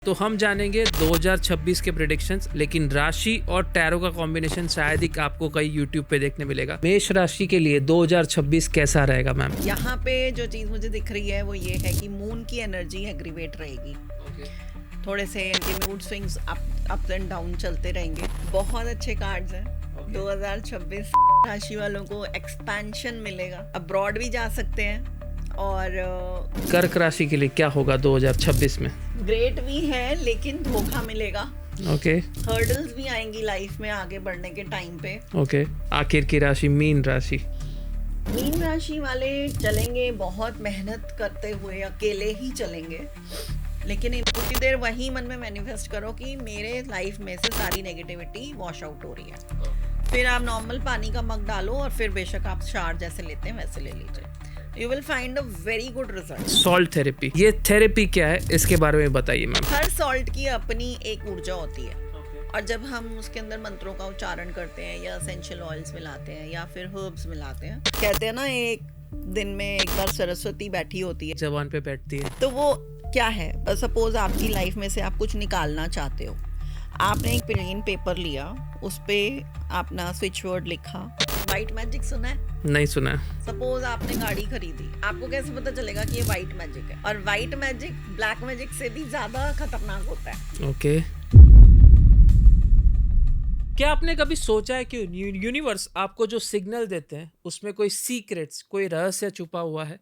तो हम जानेंगे 2026 के प्रेडिक्शंस, लेकिन राशि और टैरो का कॉम्बिनेशन शायद ही आपको कहीं YouTube पे देखने मिलेगा। मेष राशि के लिए 2026 कैसा रहेगा मैम? यहाँ पे जो चीज़ मुझे दिख रही है वो ये है कि मून की एनर्जी एग्रीवेट रहेगी। थोड़े से इनके mood swings up and down चलते रहेंगे। बहुत अच्छे कार्ड्स हैं। 2026 राशि वालों को एक्सपेंशन मिलेगा, अब्रॉड भी जा सकते हैं। और कर्क राशि के लिए क्या होगा 2026 में? ग्रेट भी है लेकिन धोखा मिलेगा। ओके हर्डल्स भी आएंगी लाइफ में आगे बढ़ने के टाइम पे। ओके आखिर की राशि मीन राशि। मीन राशि वाले चलेंगे बहुत मेहनत करते हुए, अकेले ही चलेंगे, लेकिन कुछ देर वही मन में मैनिफेस्ट करो कि मेरे लाइफ में से सारी नेगेटिविटी वॉश आउट हो रही है। फिर आप नॉर्मल पानी का मग डालो और फिर बेशक आप शार जैसे लेते हैं वैसे ले लीजिए। You will find a very good result. Salt therapy, ये थेरेपी क्या है इसके बारे में बताइए मैम। हर सॉल्ट की अपनी एक ऊर्जा होती है और जब हम उसके अंदर मंत्रों का उच्चारण करते हैं या एसेंशियल ऑयल्स मिलाते हैं या फिर हर्ब्स मिलाते हैं, कहते हैं ना एक दिन में एक बार सरस्वती बैठी होती है, जबान पे बैठती है। तो वो क्या है? सपोज आपकी लाइफ में से आप कुछ निकालना चाहते हो, आपने एक प्लेन पेपर लिया, उस पे अपना स्विच वर्ड लिखा। व्हाइट मैजिक सुना है? नहीं सुना है। सपोज आपने गाड़ी खरीदी, आपको कैसे पता चलेगा कि ये व्हाइट मैजिक है? और व्हाइट मैजिक ब्लैक मैजिक से भी ज्यादा खतरनाक होता है। ओके क्या आपने कभी सोचा है कि यूनिवर्स आपको जो सिग्नल देते हैं उसमें कोई सीक्रेट्स, कोई रहस्य छुपा हुआ है?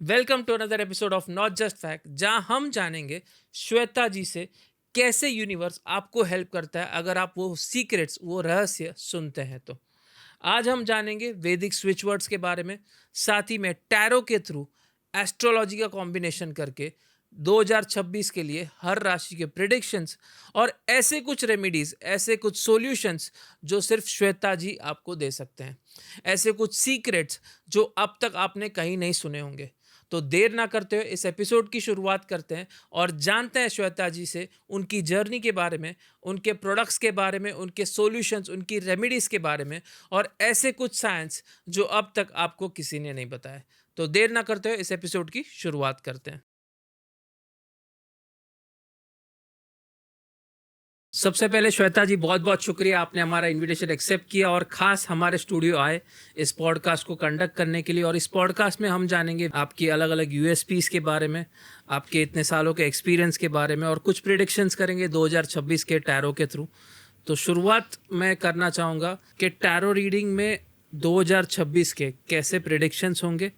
Welcome to another episode of not just fact, जहां हम जानेंगे श्वेता जी से कैसे यूनिवर्स आपको हेल्प करता है अगर आप वो सीक्रेट्स, वो रहस्य सुनते हैं। तो आज हम जानेंगे वैदिक स्विच वर्ड्स के बारे में, साथ ही में टैरो के थ्रू एस्ट्रोलॉजी का कॉम्बिनेशन करके 2026 के लिए हर राशि के प्रेडिक्शंस और ऐसे कुछ रेमेडीज, ऐसे कुछ सॉल्यूशंस जो सिर्फ श्वेता जी आपको दे सकते हैं, ऐसे कुछ सीक्रेट्स जो अब तक आपने कहीं नहीं सुने होंगे। तो देर ना करते हुए इस एपिसोड की शुरुआत करते हैं और जानते हैं श्वेता जी से उनकी जर्नी के बारे में, उनके प्रोडक्ट्स के बारे में, उनके सॉल्यूशंस, उनकी रेमेडीज़ के बारे में और ऐसे कुछ साइंस जो अब तक आपको किसी ने नहीं बताया। तो देर ना करते हुए इस एपिसोड की शुरुआत करते हैं। सबसे पहले श्वेता जी, बहुत बहुत शुक्रिया, आपने हमारा इनविटेशन एक्सेप्ट किया और ख़ास हमारे स्टूडियो आए इस पॉडकास्ट को कंडक्ट करने के लिए। और इस पॉडकास्ट में हम जानेंगे आपकी अलग अलग यूएसपीज़ के बारे में, आपके इतने सालों के एक्सपीरियंस के बारे में और कुछ प्रेडिक्शंस करेंगे 2026 के टैरो के थ्रू। तो शुरुआत मैं करना चाहूँगा कि टैरो रीडिंग में 2026 के कैसे प्रेडिक्शंस होंगे।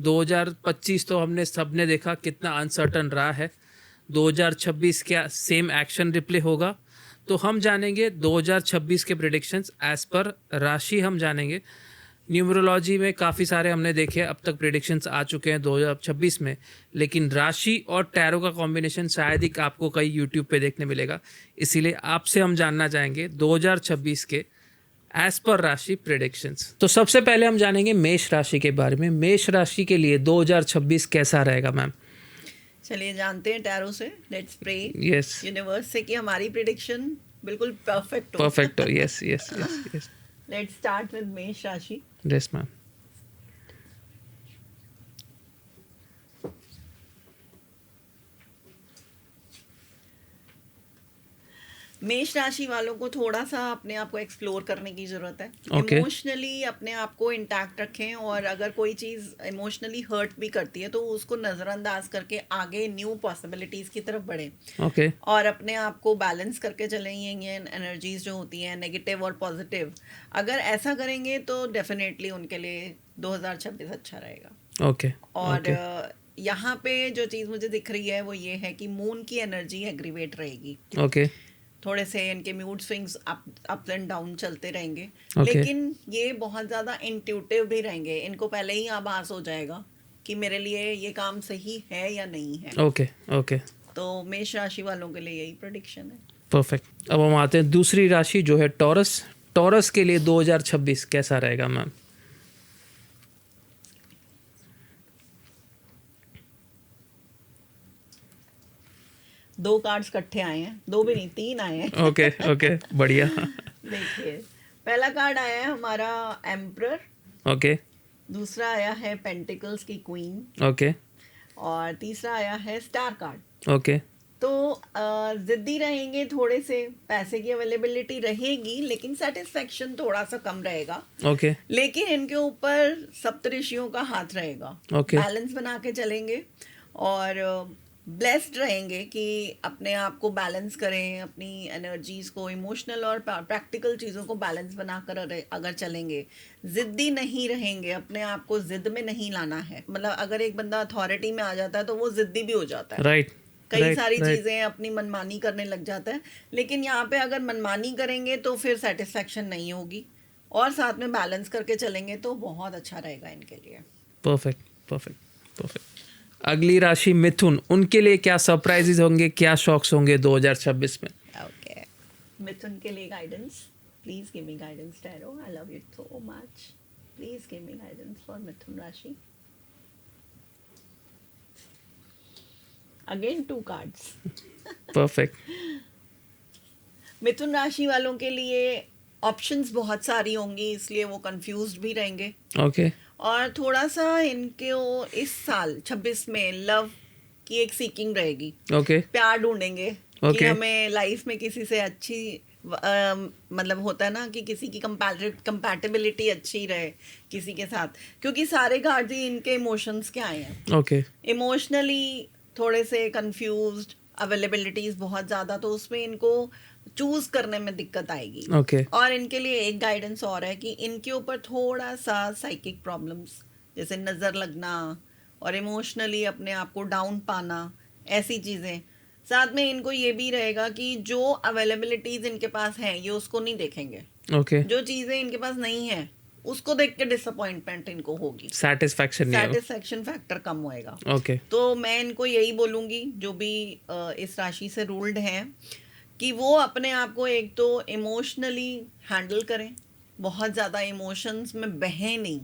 2025 तो हमने सबने देखा कितना अनसर्टन रहा है। 2026 क्या सेम एक्शन रिप्ले होगा? तो हम जानेंगे 2026 के प्रेडिक्शंस एज पर राशि। हम जानेंगे न्यूमरोलॉजी में काफ़ी सारे हमने देखे अब तक प्रेडिक्शंस आ चुके हैं 2026 में, लेकिन राशि और टैरो का कॉम्बिनेशन शायद ही आपको कहीं यूट्यूब पे देखने मिलेगा। इसीलिए आपसे हम जानना चाहेंगे 2026 के एज पर राशि प्रेडिक्शंस। तो सबसे पहले हम जानेंगे मेष राशि के बारे में। मेष राशि के लिए 2026 कैसा रहेगा मैम? चलिए जानते हैं टैरो से। लेट्स प्रे यस यूनिवर्स से कि हमारी प्रिडिक्शन बिल्कुल परफेक्ट हो। परफेक्ट हो। Yes yes yes yes let's start with मेष राशि। Yes ma'am. मेष राशि वालों को थोड़ा सा अपने आप को एक्सप्लोर करने की जरूरत है। Okay. इमोशनली अपने आप को इंटैक्ट रखें और अगर कोई चीज़ इमोशनली हर्ट भी करती है तो उसको नज़रअंदाज करके आगे न्यू पॉसिबिलिटीज़ की तरफ बढ़ें। ओके और अपने आप को बैलेंस करके चलें। ये एनर्जीज जो होती हैं नेगेटिव और पॉजिटिव, अगर ऐसा करेंगे तो डेफिनेटली उनके लिए 2026 अच्छा रहेगा। ओके और यहाँ पे जो चीज़ मुझे दिख रही है वो ये है कि मून की एनर्जी एग्रीवेट रहेगी। ओके थोड़े से इनके mood swings up and down चलते रहेंगे। Okay. लेकिन ये बहुत ज़्यादा इंट्यूटिव भी रहेंगे। इनको पहले ही आभास हो जाएगा कि मेरे लिए ये काम सही है या नहीं है। ओके ओके तो मेष राशि वालों के लिए यही प्रेडिक्शन है। परफेक्ट। अब हम आते हैं दूसरी राशि जो है टॉरस। टॉरस के लिए 2026 कैसा रहेगा मैम? दो कार्ड्स इकट्ठे आए हैं, दो भी नहीं 3 आए हैं। ओके ओके बढ़िया। देखिए पहला कार्ड आया है हमारा एम्परर, ओके दूसरा आया है पेंटिकल्स की क्वीन ओके और तीसरा आया है स्टार कार्ड। ओके तो जिद्दी रहेंगे थोड़े से, पैसे की अवेलेबिलिटी रहेगी लेकिन सेटिस्फेक्शन थोड़ा सा कम रहेगा। ओके लेकिन इनके ऊपर सप्तऋषियों का हाथ रहेगा। ओके बैलेंस बना के चलेंगे और ब्लेस्ड रहेंगे कि अपने आप को बैलेंस करें, अपनी एनर्जीज को, इमोशनल और प्रैक्टिकल चीज़ों को बैलेंस बनाकर अगर चलेंगे, जिद्दी नहीं रहेंगे, अपने आप को जिद में नहीं लाना है। मतलब अगर एक बंदा अथॉरिटी में आ जाता है तो वो जिद्दी भी हो जाता है, राइट कई सारी चीजें अपनी मनमानी करने लग जाता है। लेकिन यहाँ पे अगर मनमानी करेंगे तो फिर सेटिस्फेक्शन नहीं होगी, और साथ में बैलेंस करके चलेंगे तो बहुत अच्छा रहेगा इनके लिए। Perfect perfect perfect. अगली राशि मिथुन, उनके लिए क्या सरप्राइजेज होंगे, क्या शॉक्स होंगे 2026 में? ओके, मिथुन के लिए guidance, please give me guidance tarot, I love you so much, please give me guidance for मिथुन राशि। Again 2 cards. परफेक्ट। मिथुन राशि वालों के लिए ऑप्शंस बहुत सारी होंगी, इसलिए वो कंफ्यूज्ड भी रहेंगे। ओके और थोड़ा सा इनके इस साल 26 में लव की एक सीकिंग रहेगी। ओके प्यार ढूंढेंगे कि Okay. हमें लाइफ में किसी से अच्छी मतलब होता है ना कि किसी की कंपैटिबिलिटी अच्छी रहे किसी के साथ, क्योंकि सारे कार्ड ही इनके इमोशंस के आए हैं। ओके इमोशनली थोड़े से कंफ्यूज्ड, अवेलेबिलिटीज बहुत ज़्यादा, तो उसमें इनको चूज करने में दिक्कत आएगी। ओके और इनके लिए एक गाइडेंस और है कि इनके ऊपर थोड़ा सा साइकिक प्रॉब्लम्स, जैसे नज़र लगना और इमोशनली अपने आप को डाउन पाना, ऐसी चीज़ें। साथ में इनको ये भी रहेगा कि जो अवेलेबिलिटीज इनके पास हैं ये उसको नहीं देखेंगे, ओके। जो चीज़ें इनके पास नहीं है उसको देख के डिसअपॉइंटमेंट इनको होगी, सेटिस्फैक्शन नहीं होगा। सेटिस्फेक्शन फैक्टर कम होएगा। ओके तो मैं इनको यही बोलूँगी जो भी इस राशि से रूल्ड हैं कि वो अपने आप को एक तो इमोशनली हैंडल करें, बहुत ज़्यादा इमोशंस में बहें नहीं,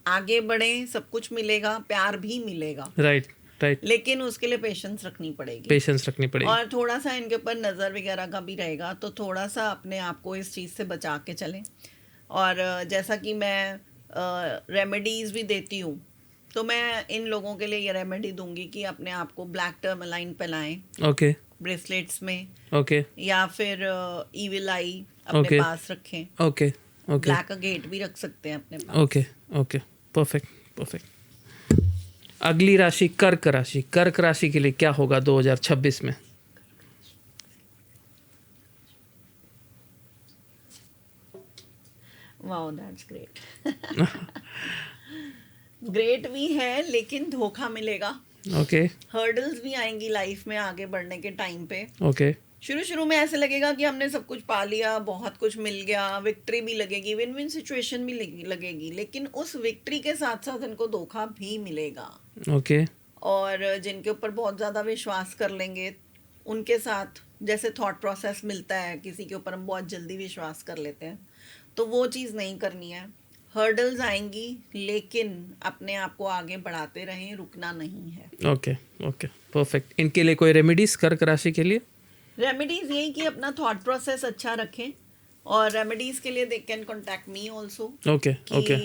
आगे बढ़ें, सब कुछ मिलेगा, प्यार भी मिलेगा, राइट राइट। लेकिन उसके लिए पेशेंस रखनी पड़ेगी। पेशेंस रखनी पड़ेगी। और थोड़ा सा इनके ऊपर नज़र वगैरह का भी रहेगा, तो थोड़ा सा अपने आप को इस चीज़ से बचा के चलें। और जैसा कि मैं रेमेडीज़ भी देती हूँ, तो मैं इन लोगों के लिए ये रेमेडी दूंगी कि अपने आप को ब्लैक टर्मलाइन पिलाएं ओके ब्रेसलेट्स में, ओके या फिर ईविल आई अपने Okay. पास रखें। ओके ओके ब्लैक अगेट भी रख सकते हैं अपने पास। Okay okay. Perfect perfect. अगली राशि कर्क राशि। कर्क राशि के लिए क्या होगा 2026 में? Wow, that's great. ग्रेट भी है लेकिन धोखा मिलेगा, ओके हर्डल्स भी आएंगी लाइफ में आगे बढ़ने के टाइम पे। ओके शुरू में ऐसे लगेगा कि हमने सब कुछ पा लिया, बहुत कुछ मिल गया, विक्ट्री भी लगेगी, विन विन सिचुएशन भी लगेगी, लेकिन उस विक्ट्री के साथ साथ इनको धोखा भी मिलेगा। ओके और जिनके ऊपर बहुत ज़्यादा विश्वास कर लेंगे उनके साथ, जैसे थॉट प्रोसेस मिलता है, किसी के ऊपर हम बहुत जल्दी विश्वास कर लेते हैं, तो वो चीज़ नहीं करनी है। हर्डल्स आएंगी लेकिन अपने आप को आगे बढ़ाते रहें, रुकना नहीं है। Okay okay perfect. इनके लिए कोई रेमेडीज कर्क राशि के लिए? रेमेडीज यही कि अपना थॉट प्रोसेस अच्छा रखें, और रेमेडीज के लिए they can contact me also. Okay okay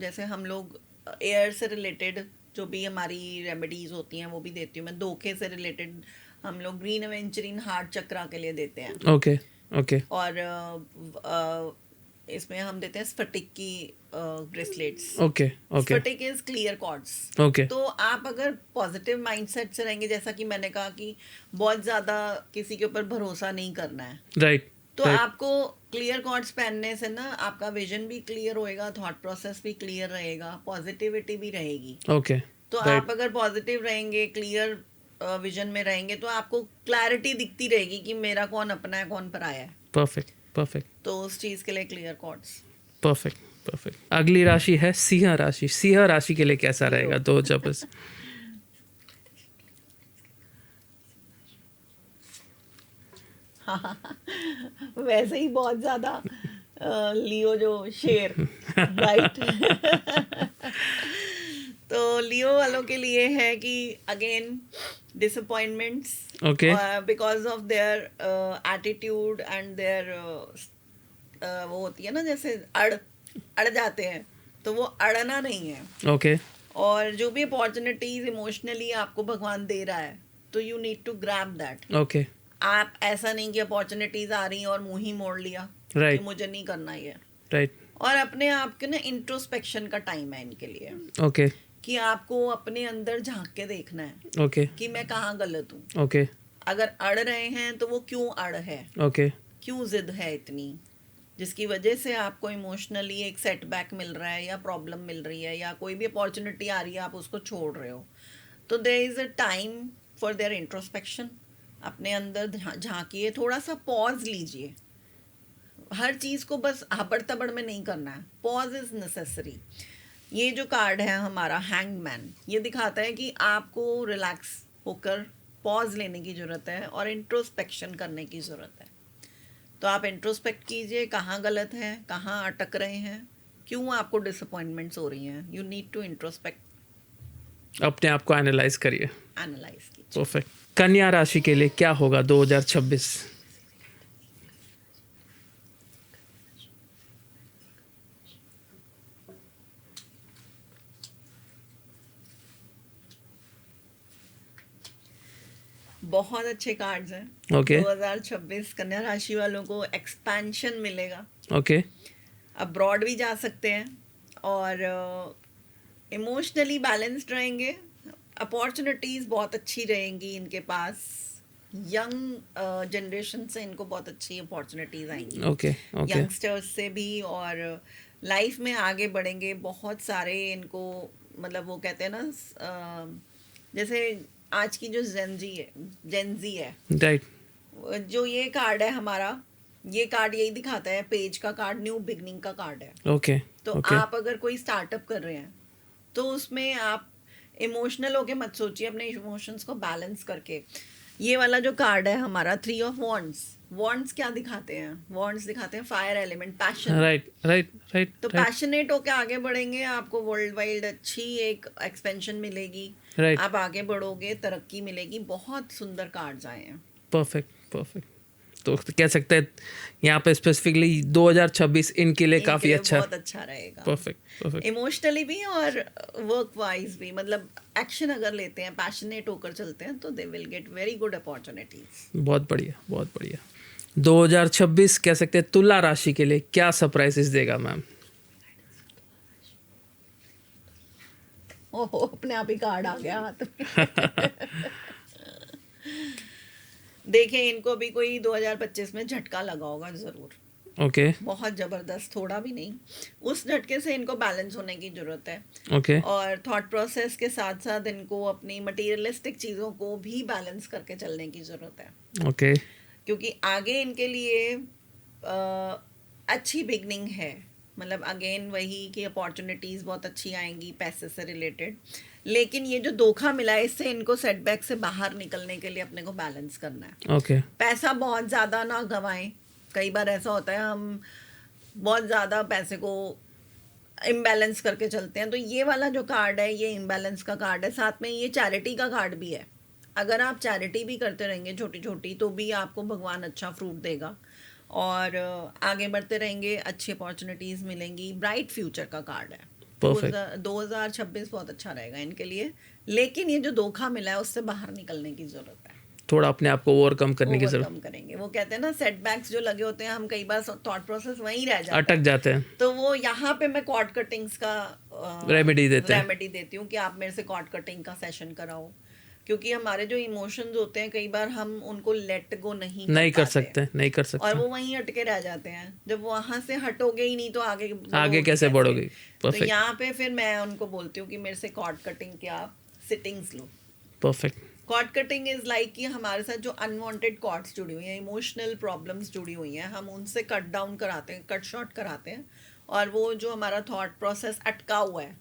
जैसे हम लोग एयर से रिलेटेड जो भी हमारी रेमेडीज होती हैं वो भी देती हूँ मैं। धोखे से रिलेटेड हम लोग ग्रीन एवेंचरिन हार्ट चक्रा के लिए देते हैं, ओके ओके और इसमें हम देते हैं स्फटिक की ब्रेसलेट्स। ओके ओके स्फटिक इज क्लियर कॉर्ड्स। ओके तो आप अगर पॉजिटिव माइंडसेट से रहेंगे, जैसा कि मैंने कहा कि बहुत ज़्यादा किसी के ऊपर भरोसा नहीं करना है, राइट तो आपको क्लियर कॉर्ड्स पहनने से ना आपका विजन भी क्लियर होएगा, थॉट प्रोसेस भी क्लियर रहेगा, पॉजिटिविटी भी रहेगी। ओके तो आप अगर पॉजिटिव रहेंगे, क्लियर विजन में रहेंगे, तो आपको क्लैरिटी दिखती रहेगी कि मेरा कौन अपना है कौन पराया है। परफेक्ट परफेक्ट तो उस चीज़ के लिए क्लियर कॉर्ड्स। Perfect perfect. अगली राशि है सिंह राशि। सिंह राशि के लिए कैसा रहेगा 2026? वैसे ही बहुत ज़्यादा लियो जो शेर, राइट। तो लियो वालों के लिए है कि again disappointments, Okay. Because of their attitude and their वो होती है ना, जैसे अड़ जाते हैं, तो वो अड़ना नहीं है। ओके और जो भी अपॉर्चुनिटीज इमोशनली आपको भगवान दे रहा है तो you need to grab that. Okay आप ऐसा नहीं कि अपॉर्चुनिटीज आ रही हैं और मुंह ही मोड़ लिया राइट कि मुझे नहीं करना ये। राइट और अपने आप के ना इंट्रोस्पेक्शन का टाइम है इनके लिए, ओके कि आपको अपने अंदर झांक के देखना है ओके कि मैं कहाँ गलत हूँ। ओके अगर अड़ रहे हैं तो वो क्यों अड़ है, ओके क्यों जिद है इतनी, जिसकी वजह से आपको इमोशनली एक सेटबैक मिल रहा है या प्रॉब्लम मिल रही है या कोई भी अपॉर्चुनिटी आ रही है आप उसको छोड़ रहे हो। तो there is a time for their introspection. अपने अंदर झांकिए, थोड़ा सा पॉज लीजिए। हर चीज़ को बस हबड़ तबड़ में नहीं करना है, पॉज इज़ नेसेसरी। ये जो कार्ड है हमारा हैंगमैन, ये दिखाता है कि आपको रिलैक्स होकर पॉज लेने की ज़रूरत है और इंट्रोस्पेक्शन करने की ज़रूरत है। तो आप इंट्रोस्पेक्ट कीजिए, कहाँ गलत है, कहाँ अटक रहे हैं, क्यों आपको डिसअपॉइंटमेंट्स हो रही हैं। यू नीड टू इंट्रोस्पेक्ट, अपने आप को एनालाइज करिए। एनालाइज कीजिए। परफेक्ट। कन्या राशि के लिए क्या होगा 2026? बहुत अच्छे कार्ड्स हैं। ओके 2026 कन्या राशि वालों को एक्सपेंशन मिलेगा, ओके अब्रॉड भी जा सकते हैं और इमोशनली बैलेंस्ड रहेंगे। अपॉर्चुनिटीज़ बहुत अच्छी रहेंगी इनके पास। यंग जनरेशन से इनको बहुत अच्छी अपॉर्चुनिटीज़ आएंगी, ओके ओके यंगस्टर्स से भी, और लाइफ में आगे बढ़ेंगे। बहुत सारे इनको, मतलब वो कहते हैं ना, जैसे आज की जो जेंजी है, राइट जो ये कार्ड है हमारा, ये कार्ड यही दिखाता है, पेज का कार्ड न्यू बिगनिंग का कार्ड है। ओके तो ओके आप अगर कोई स्टार्टअप कर रहे हैं तो उसमें आप इमोशनल होके मत सोचिए, अपने इमोशंस को बैलेंस करके। ये वाला जो कार्ड है हमारा 3 ऑफ वॉन्ड्स, वॉन्ड्स क्या दिखाते हैं? वॉन्ड्स दिखाते हैं fire element, passion. Right right right तो राइट पैशनेट होके आगे बढ़ेंगे, आपको वर्ल्ड वाइड अच्छी एक एक्सपेंशन मिलेगी, राइट आप आगे बढ़ोगे, तरक्की मिलेगी। बहुत सुंदर कार्ड्स आए हैं। Perfect perfect. तो कह सकते हैं यहाँ पे स्पेसिफिकली 2026 इनके लिए इनके काफ़ी लिए अच्छा। बहुत अच्छा रहेगा, परफेक्ट परफेक्ट इमोशनली भी और वर्क वाइज भी। मतलब एक्शन अगर लेते हैं, पैशनेट होकर चलते हैं, तो they will get very good opportunities. बहुत बढ़िया बहुत बढ़िया। 2026 कह सकते हैं तुला राशि के लिए क्या सरप्राइजेस देगा मैम? ओहो, अपने आप ही कार्ड आ गया हाथ में। देखिए, इनको भी कोई 2025 में झटका लगा होगा जरूर, ओके बहुत जबरदस्त, थोड़ा भी नहीं। उस झटके से इनको बैलेंस होने की जरूरत है। ओके और थॉट प्रोसेस के साथ साथ इनको अपनी मटेरियलिस्टिक चीज़ों को भी बैलेंस करके चलने की ज़रूरत है, ओके क्योंकि आगे इनके लिए अच्छी बिगनिंग है। मतलब अगेन वही कि अपॉर्चुनिटीज़ बहुत अच्छी आएंगी पैसे से रिलेटेड। लेकिन ये जो धोखा मिला है, इससे इनको सेटबैक से बाहर निकलने के लिए अपने को बैलेंस करना है। ओके पैसा बहुत ज़्यादा ना गंवाएं। कई बार ऐसा होता है, हम बहुत ज़्यादा पैसे को इम्बैलेंस करके चलते हैं। तो ये वाला जो कार्ड है, ये इम्बैलेंस का कार्ड है, साथ में ये चैरिटी का कार्ड भी है। अगर आप चैरिटी भी करते रहेंगे छोटी छोटी, तो भी आपको भगवान अच्छा फ्रूट देगा और आगे बढ़ते रहेंगे, अच्छी अपॉर्चुनिटीज़ मिलेंगी। ब्राइट फ्यूचर का कार्ड है। Perfect. 2026 बहुत अच्छा रहेगा इनके लिए। लेकिन ये जो धोखा मिला है, उससे बाहर निकलने की ज़रूरत है, थोड़ा अपने आप को ओवरकम करने की जरूरत, ओवरकम करेंगे। वो कहते हैं ना, सेटबैक्स जो लगे होते हैं, हम कई बार थॉट प्रोसेस वहीं रह जाते हैं, अटक जाते हैं। तो वो यहाँ पे मैं कॉर्ड कटिंग्स का रेमेडी देते हैं। रेमेडी देती हूँ कि आप मेरे से कॉर्ड कटिंग का सेशन कराओ। क्योंकि हमारे जो इमोशंस होते हैं, कई बार हम उनको लेट गो नहीं कर पाते, सकते नहीं कर और सकते। वो वहीं अटके रह जाते हैं। जब वहां से हटोगे ही नहीं, तो आगे आगे कैसे बढ़ोगे? तो परफेक्ट यहाँ पे फिर मैं उनको बोलती हूँ कि मेरे से कॉर्ड कटिंग के आप सिटिंग्स लो। Perfect cord cutting is like कि हमारे साथ जो अनवांटेड कॉर्ड्स जुड़ी हुई हैं, इमोशनल प्रॉब्लम्स जुड़ी हुई हैं, हम उनसे कट डाउन कराते हैं, कट शॉर्ट कराते हैं, और वो जो हमारा थॉट प्रोसेस अटका हुआ है,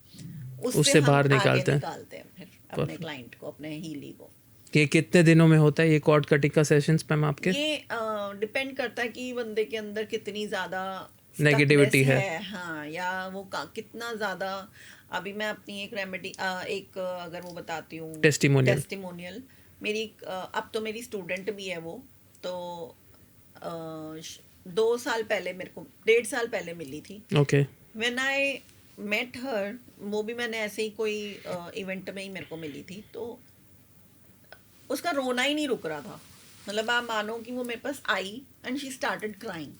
उससे बाहर हम निकालते आगे हैं। निकालते हैं फिर अपने क्लाइंट को, अपने हीली को। ये कितने दिनों में होता है ये कॉर्ड कटिंग का सेशंस मैम आपके? ये डिपेंड करता है कि बंदे के अंदर कितनी ज़्यादा Negativity stuckness है। हाँ, या वो कितना ज़्यादा। अभी मैं अपनी एक रेमेडी, एक अगर वो बताती हूँ, टेस्टिमोनियल। मेरी अब तो मेरी स्टूडेंट भी है वो, तो 2 साल पहले मेरे को, 1.5 साल पहले मिली थी। Okay when I met her, वो भी मैंने ऐसे ही कोई इवेंट में ही मेरे को मिली थी। तो उसका रोना ही नहीं रुक रहा था। मतलब आप मानो कि वो मेरे पास आई and she started crying,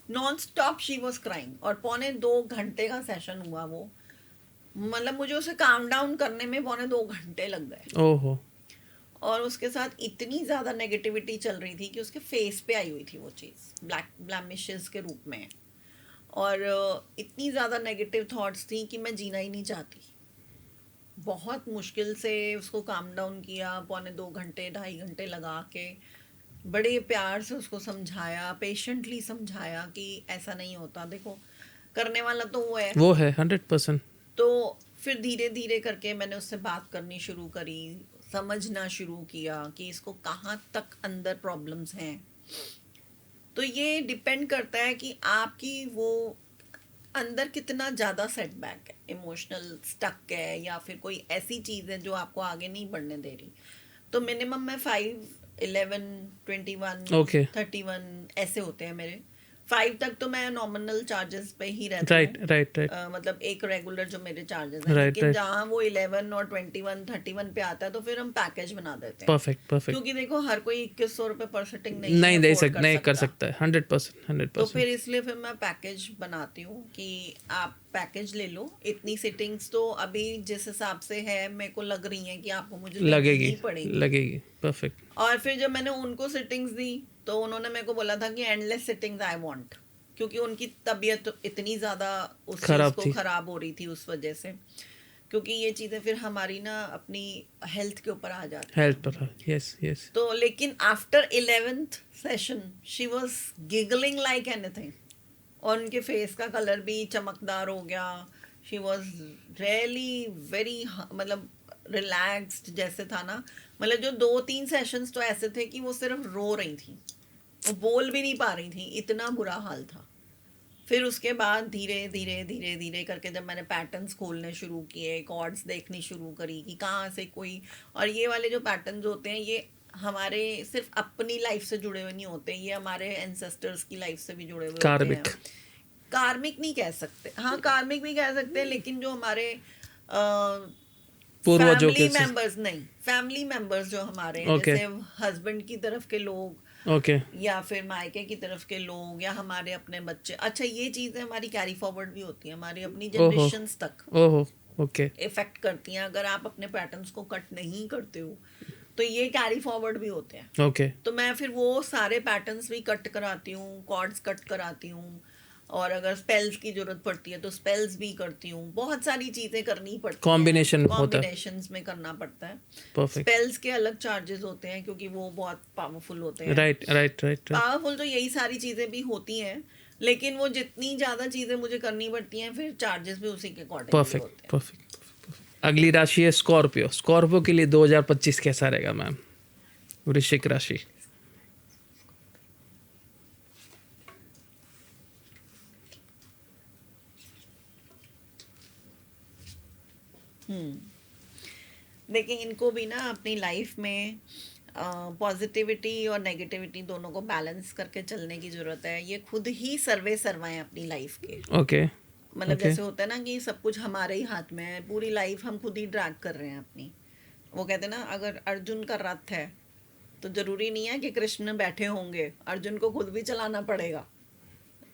non stop she was crying, और 2.25 घंटे का सेशन हुआ वो। मतलब मुझे उसे काम डाउन करने में 2.25 घंटे लग गए। ओहो। और उसके साथ इतनी ज़्यादा नेगेटिविटी चल रही थी कि उसके फेस पे आई हुई थी वो चीज़, ब्लैक ब्लैमिशेस के रूप में। और इतनी ज़्यादा नेगेटिव थॉट्स थी कि मैं जीना ही नहीं चाहती। बहुत मुश्किल से उसको काम डाउन किया, 2.25 घंटे 2.5 घंटे लगा के बड़े प्यार से उसको समझाया, पेशेंटली समझाया कि ऐसा नहीं होता, देखो करने वाला तो वो है। 100%। तो फिर धीरे धीरे करके मैंने उससे बात करनी शुरू करी, समझना शुरू किया कि इसको कहाँ तक अंदर प्रॉब्लम्स हैं। तो ये डिपेंड करता है कि आपकी वो अंदर कितना ज़्यादा सेटबैक है, इमोशनल स्टक है, या फिर कोई ऐसी चीज़ है जो आपको आगे नहीं बढ़ने दे रही। तो मिनिमम में 5, 11, 21, Okay. 31 ऐसे होते हैं मेरे। 5 तक तो मैं नॉमिनल चार्जेस पे ही रहती राइट हूँ। राइट राइट मतलब एक रेगुलर जो मेरे चार्जेस हैं, Right, लेकिन right. जहाँ वो 11 और 21, 31 पे आता है तो फिर हम पैकेज बना देते हैं। Perfect perfect. क्योंकि देखो हर कोई 2100 रुपये पर सिटिंग नहीं दे afford नहीं कर सकता है। 100% तो 100%। फिर इसलिए फिर मैं पैकेज बनाती हूँ कि आप पैकेज ले लो। इतनी सिटिंग्स तो अभी जिस हिसाब से है मेरे को लग रही है कि आपको मुझे लेनी लगेगी ही पड़ेगी। लगेगी। परफेक्ट। और फिर जब मैंने उनको सिटिंग्स दी तो उन्होंने मेरे को बोला था कि एंडलेस सिटिंग्स आई वांट, क्योंकि उनकी तबीयत इतनी ज़्यादा उस खराब चीज़ थी। को ख़राब हो रही थी उस वजह से। क्योंकि ये चीज़ें फिर हमारी ना अपनी हेल्थ के ऊपर आ जाती हैं। हेल्थ पर। Yes yes. तो लेकिन after 11th session she was giggling like anything, और उनके फेस का कलर भी चमकदार हो गया। शी वॉज रियली वेरी मतलब रिलैक्स्ड जैसे था ना। मतलब जो 2-3 सेशंस तो ऐसे थे कि वो सिर्फ रो रही थी, वो बोल भी नहीं पा रही थी, इतना बुरा हाल था। फिर उसके बाद धीरे धीरे धीरे धीरे करके जब मैंने पैटर्न्स खोलने शुरू किए, कॉर्ड्स देखनी शुरू करी कि कहाँ से कोई, और ये वाले जो पैटर्न्स होते हैं ये हमारे सिर्फ अपनी लाइफ से जुड़े हुए नहीं होते, ये हमारे एंसेस्टर्स की लाइफ से भी जुड़े हुए होते कार्मिक। हैं। कार्मिक नहीं कह सकते, हाँ कार्मिक भी कह सकते हैं, लेकिन जो हमारे पूर्वजों फैमिली के से। मेंबर्स नहीं, फैमिली मेंबर्स जो हमारे हैं, Okay. जैसे हस्बैंड की तरफ के लोग ओके। या फिर मायके की तरफ के लोग या हमारे अपने बच्चे। अच्छा ये चीज़ें हमारी कैरी फॉरवर्ड भी होती हैं, हमारी अपनी ओहो। जनरेशन्स तक ओहो। ओके। इफेक्ट करती हैं। अगर आप अपने पैटर्न्स को कट नहीं करते हो तो ये कैरी फॉरवर्ड भी होते हैं। ओके। तो मैं फिर वो सारे पैटर्न्स भी कट कराती हूँ, कॉर्ड्स कट कराती हूँ, और अगर स्पेल्स की जरूरत पड़ती है तो स्पेल्स भी करती हूँ। बहुत सारी चीज़ें करनी पड़ती हैं, Combination होता है। कॉम्बिनेशंस में करना पड़ता है। परफेक्ट। स्पेल्स के अलग चार्जेस होते हैं क्योंकि वो बहुत पावरफुल होते हैं। Right right right. पावरफुल तो यही सारी चीज़ें भी होती हैं, लेकिन वो जितनी ज़्यादा चीज़ें मुझे करनी पड़ती हैं फिर चार्जेस भी उसी के अकॉर्डिंग होते परफेक्ट हैं। परफेक्ट। अगली राशि है स्कॉर्पियो। स्कॉर्पियो के लिए 2025 कैसा रहेगा मैम? वृश्चिक राशि। देखिए इनको भी ना अपनी लाइफ में पॉजिटिविटी और नेगेटिविटी दोनों को बैलेंस करके चलने की ज़रूरत है। ये खुद ही सर्वे सर्वाएं अपनी लाइफ के। ओके। मतलब Okay. जैसे होता है ना कि सब कुछ हमारे ही हाथ में है, पूरी लाइफ हम खुद ही ड्रैग कर रहे हैं अपनी। वो कहते हैं ना, अगर अर्जुन का रथ है तो जरूरी नहीं है कि कृष्ण बैठे होंगे, अर्जुन को खुद भी चलाना पड़ेगा,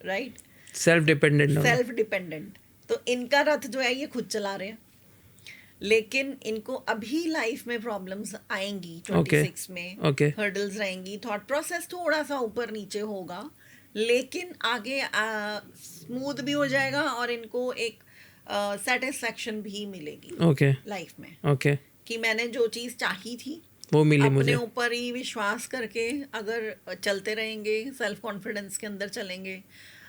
right? Self dependent. Self dependent. तो इनका रथ जो है ये खुद चला रहे हैं, लेकिन इनको अभी लाइफ में प्रॉब्लम्स आएंगी 26 में। Okay. हर्डल्स रहेंगी, थॉट प्रोसेस थोड़ा सा ऊपर नीचे होगा, लेकिन आगे स्मूथ भी हो जाएगा और इनको एक सेटिस्फैक्शन भी मिलेगी ओके लाइफ में ओके। कि मैंने जो चीज़ चाही थी वो मिली अपने मुझे। ऊपर ही विश्वास करके अगर चलते रहेंगे, सेल्फ कॉन्फिडेंस के अंदर चलेंगे,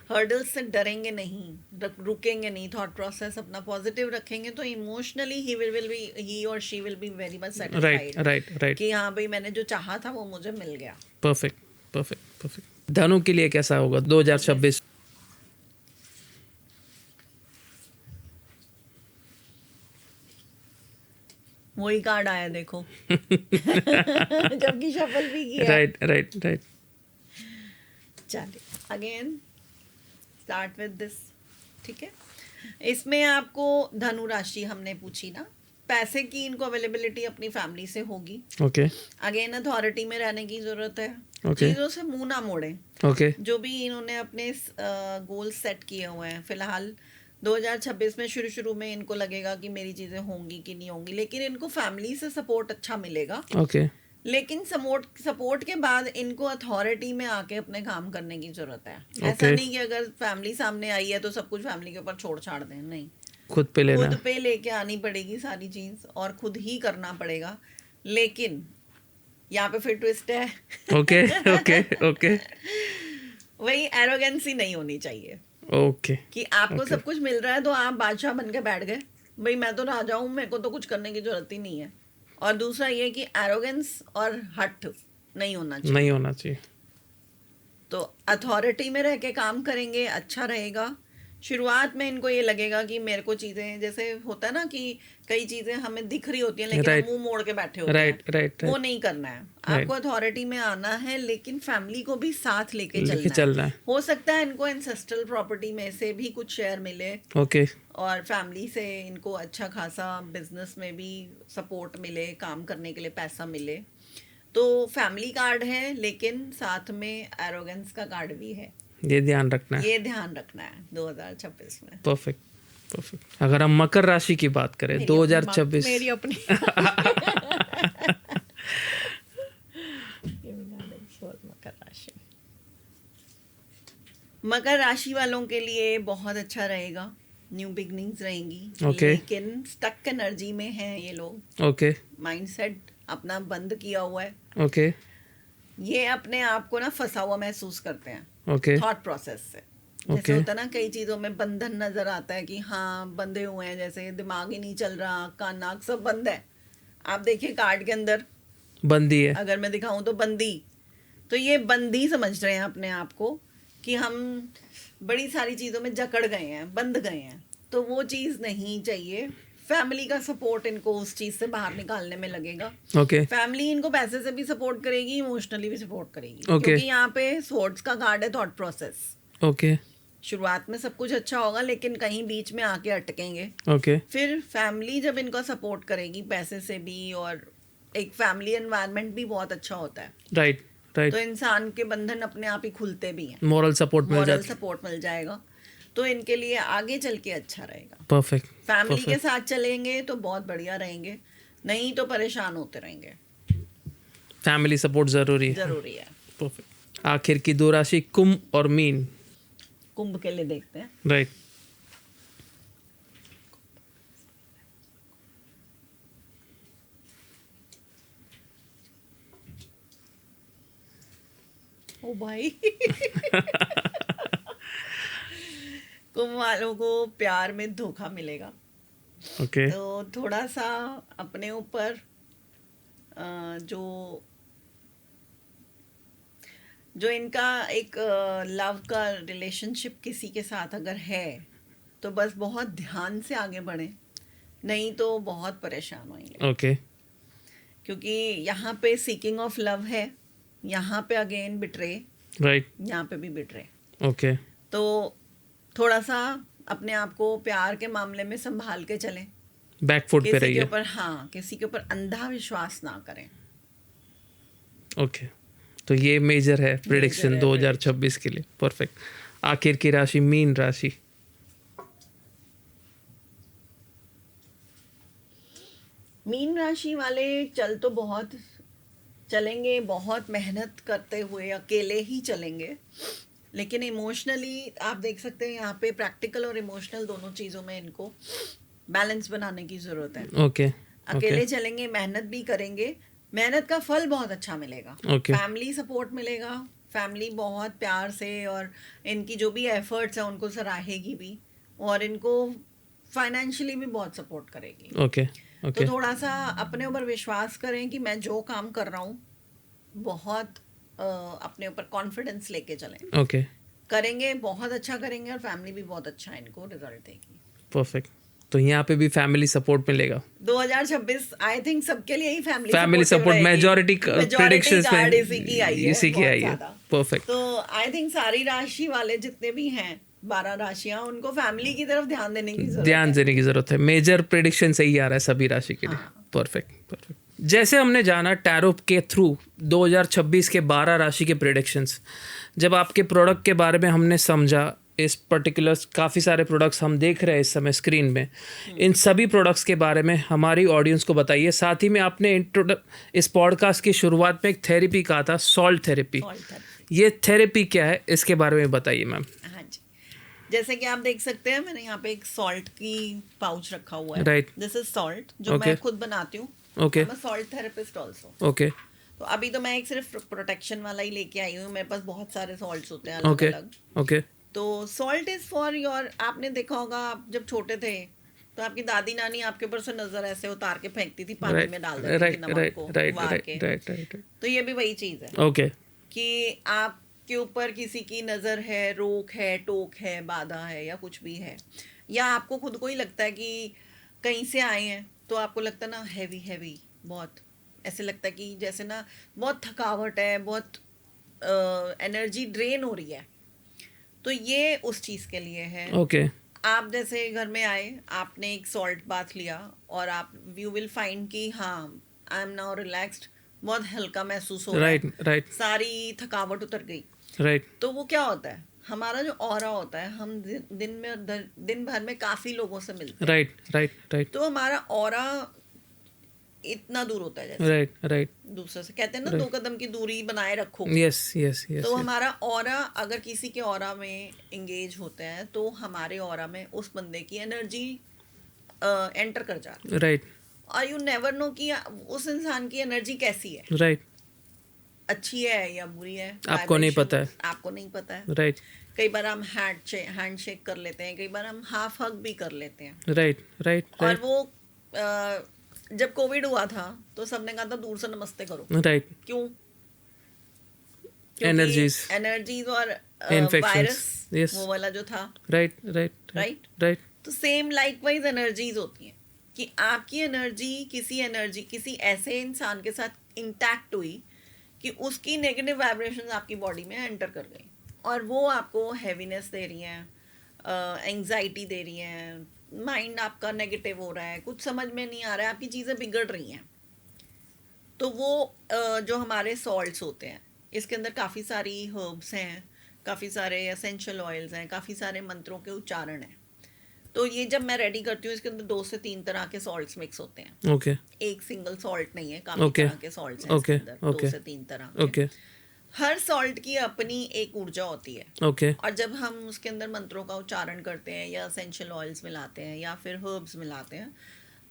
हर्डल्स से डरेंगे नहीं, रुकेंगे नहीं, थॉट प्रोसेस अपना पॉजिटिव रखेंगे, तो इमोशनली ही और she will be very much right satisfied right right. कि हाँ भाई मैंने जो चाहा था वो मुझे मिल गया। Perfect perfect perfect. धनु के लिए कैसा होगा 2026? वही कार्ड आया देखो जबकि शफल भी किया। Right right right. चलिए अगेन स्टार्ट विद दिस, ठीक है? इसमें आपको धनु राशि हमने पूछी ना, पैसे की इनको अवेलेबिलिटी अपनी फैमिली से होगी। ओके अगेन अथॉरिटी में रहने की जरूरत है। Okay. चीजों से मुंह ना मोड़े। ओके जो भी इन्होंने अपने गोल सेट किए हुए हैं, फिलहाल 2026 में शुरू में इनको लगेगा कि मेरी चीजें होंगी कि नहीं होंगी, लेकिन इनको फैमिली से सपोर्ट अच्छा मिलेगा। ओके लेकिन सपोर्ट के बाद इनको अथॉरिटी में आके अपने काम करने की जरूरत है। ऐसा Okay. नहीं कि अगर फैमिली सामने आई है तो सब कुछ फैमिली के ऊपर छोड़ छाड़ दें, नहीं, खुद पे लेना खुद पे लेके आनी पड़ेगी सारी चीज और खुद ही करना पड़ेगा। लेकिन यहाँ पे फिर ट्विस्ट है। ओके ओके ओके वही एरोगेंसी नहीं होनी चाहिए ओके कि आपको सब कुछ मिल रहा है तो आप बादशाह बन के बैठ गए, भाई मैं तो राजा हूँ, मेरे को तो कुछ करने की जरूरत ही नहीं है। और दूसरा ये कि एरोगेंस और हट नहीं होना चाहिए। नहीं होना चाहिए। तो अथॉरिटी में रह के काम करेंगे, अच्छा रहेगा। शुरुआत में इनको ये लगेगा कि मेरे को चीजें, जैसे होता है ना कि कई चीजें हमें दिख रही होती हैं लेकिन Right. हम मुंह मोड़ के बैठे होते राइट हैं, राइट वो नहीं करना है। आपको अथॉरिटी में आना है, लेकिन फैमिली को भी साथ लेके लेके चलना चलना है। है। हो सकता है इनको एंसेस्ट्रल प्रॉपर्टी में से भी कुछ शेयर मिले ओके और फैमिली से इनको अच्छा खासा बिजनेस में भी सपोर्ट मिले, काम करने के लिए पैसा मिले। तो फैमिली कार्ड है लेकिन साथ में एरोगेंस का कार्ड भी है, ये ध्यान रखना है। ये ध्यान रखना है 2026 में। Perfect perfect. अगर हम मकर राशि की बात करें 2026 मेरी अपनी मकर राशि, मकर राशि वालों के लिए बहुत अच्छा रहेगा। न्यू बिगनिंग्स रहेंगी। Okay. लेकिन स्टक एनर्जी में हैं ये लोग, ओके माइंडसेट अपना बंद किया हुआ है। ओके ये अपने आप को ना फंसा हुआ महसूस करते हैं ओके थॉट प्रोसेस से। जैसे Okay. होता है ना कई चीजों में बंधन नजर आता है कि हाँ बंधे हुए हैं, जैसे दिमाग ही नहीं चल रहा, कान नाक सब बंद है। आप देखिए कार्ड के अंदर बंदी है। अगर मैं दिखाऊं तो बंदी, तो ये बंदी समझ रहे हैं अपने आप को कि हम बड़ी सारी चीजों में जकड़ गए हैं, बंध गए हैं। तो वो चीज नहीं चाहिए। फैमिली का सपोर्ट इनको उस चीज से बाहर निकालने में लगेगा। ओके फैमिली इनको पैसे से भी सपोर्ट करेगी, इमोशनली भी सपोर्ट करेगी। Okay. क्योंकि यहाँ पे सोर्ड्स का कार्ड है, थॉट प्रोसेस। ओके शुरुआत में सब कुछ अच्छा होगा लेकिन कहीं बीच में आके अटकेंगे। ओके फिर फैमिली जब इनको सपोर्ट करेगी पैसे से भी, और एक फैमिली एनवायरनमेंट भी बहुत अच्छा होता है, राइट राइट। तो इंसान के बंधन अपने आप ही खुलते भी हैं, मॉरल सपोर्ट मिल मॉरल जाता है। सपोर्ट मिल जाएगा। तो इनके लिए आगे चल के अच्छा रहेगा। परफेक्ट फैमिली के साथ चलेंगे तो बहुत बढ़िया रहेंगे, नहीं तो परेशान होते रहेंगे। फैमिली सपोर्ट जरूरी है। जरूरी है। परफेक्ट। आखिर की दो राशि कुंभ और मीन। कुंभ के लिए देखते हैं। राइट ओ भाई कुंभ वालों को प्यार में धोखा मिलेगा। ओके तो थोड़ा सा अपने ऊपर जो इनका एक लव का रिलेशनशिप किसी के साथ अगर है तो बस बहुत ध्यान से आगे बढ़े, नहीं तो बहुत परेशान होंगे। ओके क्योंकि यहाँ पे सीकिंग ऑफ लव है, यहाँ पे अगेन बिट्रे, राइट यहाँ पे भी बिट्रे। ओके तो थोड़ा सा अपने आप को प्यार के मामले में संभाल के चलें। बैक फुट पे किसी के रहिए। ऊपर, हाँ, किसी के ऊपर अंधा विश्वास ना करें। ओके तो ये मेजर है प्रिडिक्शन है 2026 के लिए। परफेक्ट। आखिर की राशि मीन राशि। मीन राशि वाले चल तो बहुत चलेंगे, बहुत मेहनत करते हुए अकेले ही चलेंगे, लेकिन इमोशनली आप देख सकते हैं यहाँ पे प्रैक्टिकल और इमोशनल दोनों चीज़ों में इनको बैलेंस बनाने की ज़रूरत है। ओके अकेले चलेंगे, मेहनत भी करेंगे, मेहनत का फल बहुत अच्छा मिलेगा। Okay. फैमिली सपोर्ट मिलेगा, फैमिली बहुत प्यार से और इनकी जो भी एफर्ट्स हैं उनको सराहेगी भी, और इनको फाइनेंशियली भी बहुत सपोर्ट करेगी। ओके तो ओके थोड़ा सा अपने ऊपर विश्वास करें कि मैं जो काम कर रहा हूँ बहुत अपने ऊपर कॉन्फिडेंस लेके चलें, ओके करेंगे बहुत अच्छा करेंगे, और फैमिली भी बहुत अच्छा इनको रिजल्ट देगी। परफेक्ट। तो यहाँ पे भी फैमिली सपोर्ट मिलेगा 2026 आई थिंक सबके लिए ही फैमिली सपोर्ट। मेजॉरिटी प्रेडिक्शंस में इसी की आई है, इसी की बहुत आई है। ज्यादा। परफेक्ट। तो आई थिंक सारी राशि वाले जितने भी हैं 12 राशियां, उनको फैमिली की तरफ ध्यान देने की जरूरत ध्यान है। देने की जरूरत है। मेजर प्रेडिक्शन सही आ रहा है सभी राशि के लिए। हाँ। Perfect perfect. जैसे हमने जाना टैरो के थ्रू 2026 के 12 राशि के प्रेडिक्शंस, जब आपके प्रोडक्ट के बारे में हमने समझा, इस पर्टिकुलर काफ़ी सारे प्रोडक्ट्स हम देख रहे हैं इस समय स्क्रीन में, इन सभी प्रोडक्ट्स के बारे में हमारी ऑडियंस को बताइए। साथ ही में आपने इस पॉडकास्ट की शुरुआत में एक थेरेपी कहा था, सॉल्ट थेरेपी। Salt therapy। ये थेरेपी क्या है, इसके बारे में बताइए मैम। हाँ जी, जैसे कि आप देख सकते हैं मैंने यहाँ पे एक सॉल्ट की पाउच रखा हुआ है। Right. दिस इज सॉल्ट जो Okay. मैं खुद बनाती हूँ। Okay. मैं सॉल्ट थेरेपिस्ट ऑल्सो। ओके तो अभी तो मैं एक सिर्फ प्रोटेक्शन वाला ही लेके आई हूँ, मेरे पास बहुत सारे सॉल्ट्स होते हैं ओके अलग अलग। ओके तो सॉल्ट इज फॉर योर, आपने देखा होगा आप जब छोटे थे तो आपकी दादी नानी आपके ऊपर से नजर ऐसे उतार के फेंकती थी, पानी राइट में डाल देती थी राइट नमक राइट को राइट उबाल के। राइट राइट तो ये भी वही चीज है ओके कि आपके ऊपर किसी की नजर है, रोक है, टोक है, बाधा है या कुछ भी है, या आपको खुद को ही लगता है कि कहीं से आए हैं तो आपको लगता है ना हैवी हैवी, बहुत ऐसे लगता है कि जैसे ना बहुत थकावट है, बहुत एनर्जी ड्रेन हो रही है, तो ये उस चीज के लिए है। ओके आप जैसे घर में आए, आपने एक सॉल्ट बाथ लिया और आप यू विल फाइंड कि हाँ आई एम नाउ रिलैक्स्ड, बहुत हल्का महसूस हो रहा है, राइट राइट सारी थकावट उतर गई। राइट तो वो क्या होता है, हमारा जो ऑरा होता है, हम दिन भर में काफी लोगों से मिलते हैं, राइट राइट राइट तो हमारा ऑरा इतना दूर होता है, जैसे राइट राइट दूसरे से कहते हैं ना 2 कदम की दूरी बनाए रखो। यस यस यस तो हमारा ऑरा अगर किसी के ऑरा में एंगेज होता है तो हमारे ऑरा में उस बंदे की एनर्जी एंटर कर जाती है, राइट और यू नेवर नो कि उस इंसान की एनर्जी कैसी है, राइट अच्छी है या बुरी है, आपको नहीं पता है। आपको नहीं पता है। राइट कई बार हम हैंड शेक कर लेते हैं, कई बार हम हाफ हग भी कर लेते हैं। राइट राइट और राइट वो जब कोविड हुआ था तो सबने कहा था दूर से नमस्ते करो, राइट क्यों? एनर्जीज और Infections, वायरस, yes. वो वाला जो था, राइट राइट Right? राइट तो सेम लाइकवाइज एनर्जीज होती हैं कि आपकी एनर्जी किसी ऐसे इंसान के साथ इंटैक्ट हुई कि उसकी नेगेटिव वाइब्रेशंस आपकी बॉडी में एंटर कर गई और वो आपको हैवीनेस दे रही हैं, एंग्जाइटी दे रही हैं, माइंड आपका नेगेटिव हो रहा है, कुछ समझ में नहीं आ रहा है, आपकी चीज़ें बिगड़ रही हैं। तो वो जो हमारे सॉल्ट्स होते हैं, इसके अंदर काफ़ी सारी हर्ब्स हैं, काफ़ी सारे एसेंशियल ऑयल्स हैं, काफ़ी सारे मंत्रों के उच्चारण हैं। तो ये जब मैं रेडी करती हूँ, इसके अंदर 2 से 3 तरह के सॉल्ट्स मिक्स होते हैं। ओके एक सिंगल सॉल्ट नहीं है, काफी Okay. तरह के सॉल्ट्स हैं इसके Okay. अंदर, 2 Okay. से 3 तरह के। ओके हर सॉल्ट की अपनी एक ऊर्जा होती है, ओके और जब हम उसके अंदर मंत्रों का उच्चारण करते हैं या एसेंशियल ऑयल्स मिलाते हैं या फिर हर्ब्स मिलाते हैं,